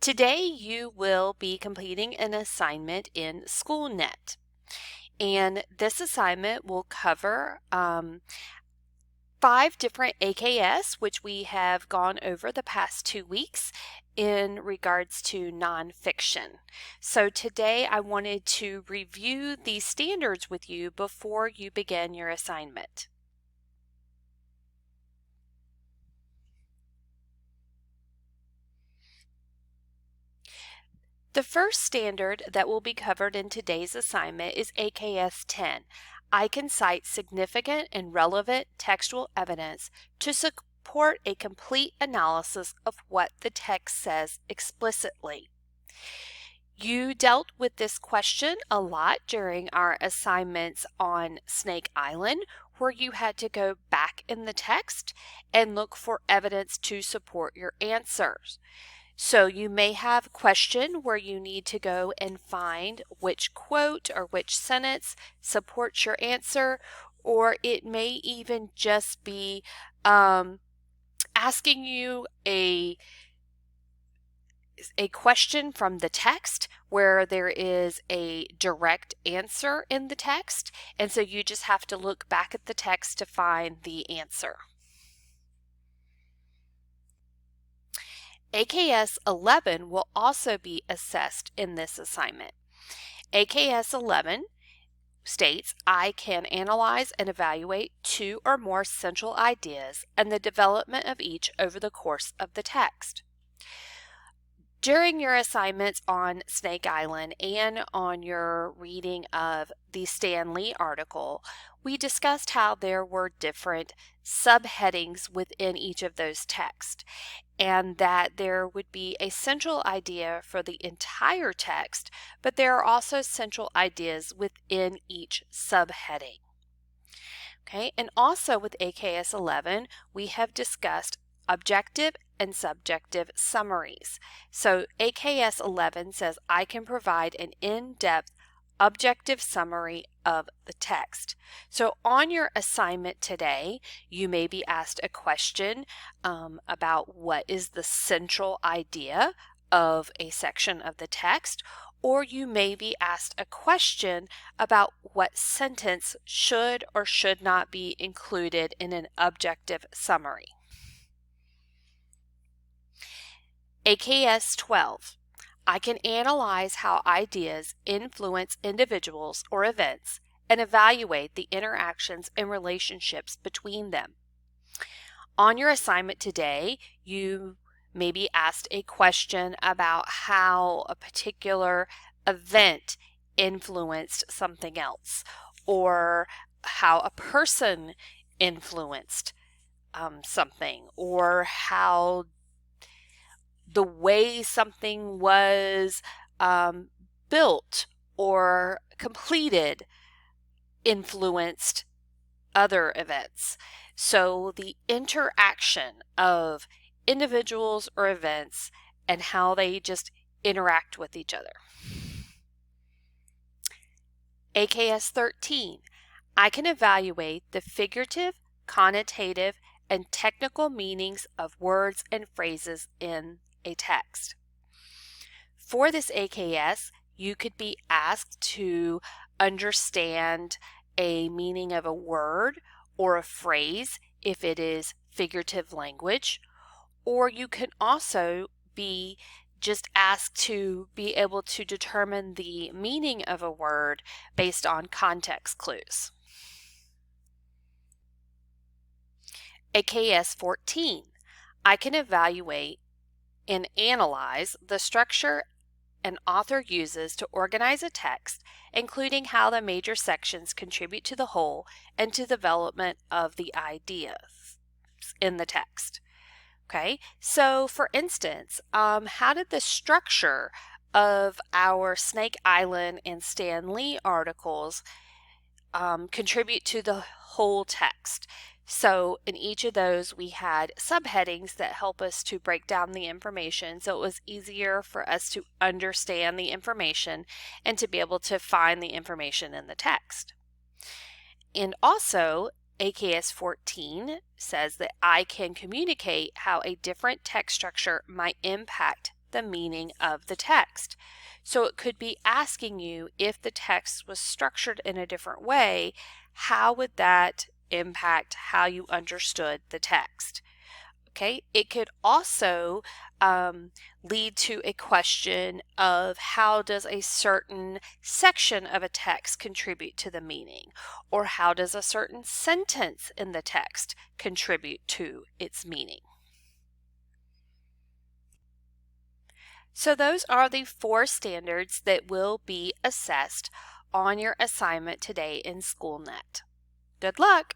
Today you will be completing an assignment in SchoolNet, and this assignment will cover 5 different AKS, which we have gone over the past 2 weeks in regards to nonfiction. So today I wanted to review these standards with you before you begin your assignment. The first standard that will be covered in today's assignment is AKS 10. I can cite significant and relevant textual evidence to support a complete analysis of what the text says explicitly. You dealt with this question a lot during our assignments on Snake Island, where you had to go back in the text and look for evidence to support your answers. So you may have a question where you need to go and find which quote or which sentence supports your answer, or it may even just be asking you a question from the text where there is a direct answer in the text, and so you just have to look back at the text to find the answer. AKS 11 will also be assessed in this assignment. AKS 11 states, I can analyze and evaluate 2 or more central ideas and the development of each over the course of the text. During your assignments on Snake Island and on your reading of the Stan Lee article, we discussed how there were different subheadings within each of those texts, and that there would be a central idea for the entire text, but there are also central ideas within each subheading. Okay, and also with AKS 11, we have discussed objective and subjective summaries. So AKS 11 says I can provide an in-depth objective summary of the text. So on your assignment today, you may be asked a question about what is the central idea of a section of the text, or you may be asked a question about what sentence should or should not be included in an objective summary. AKS 12. I can analyze how ideas influence individuals or events and evaluate the interactions and relationships between them. On your assignment today, you may be asked a question about how a particular event influenced something else, or how a person influenced something, or how the way something was built or completed influenced other events. So the interaction of individuals or events and how they just interact with each other. AKS 13. I can evaluate the figurative, connotative, and technical meanings of words and phrases in a text. For this AKS, you could be asked to understand a meaning of a word or a phrase if it is figurative language, or you can also be just asked to be able to determine the meaning of a word based on context clues. AKS 14. I can evaluate and analyze the structure an author uses to organize a text, including how the major sections contribute to the whole and to the development of the ideas in the text. Okay, so for instance, how did the structure of our Snake Island and Stan Lee articles contribute to the whole text? So in each of those, we had subheadings that help us to break down the information, so it was easier for us to understand the information and to be able to find the information in the text. And also, AKS 14 says that I can communicate how a different text structure might impact the meaning of the text. So it could be asking you, if the text was structured in a different way, how would that impact how you understood the text? Okay, it could also lead to a question of how does a certain section of a text contribute to the meaning, or how does a certain sentence in the text contribute to its meaning. So those are the 4 standards that will be assessed on your assignment today in SchoolNet. Good luck!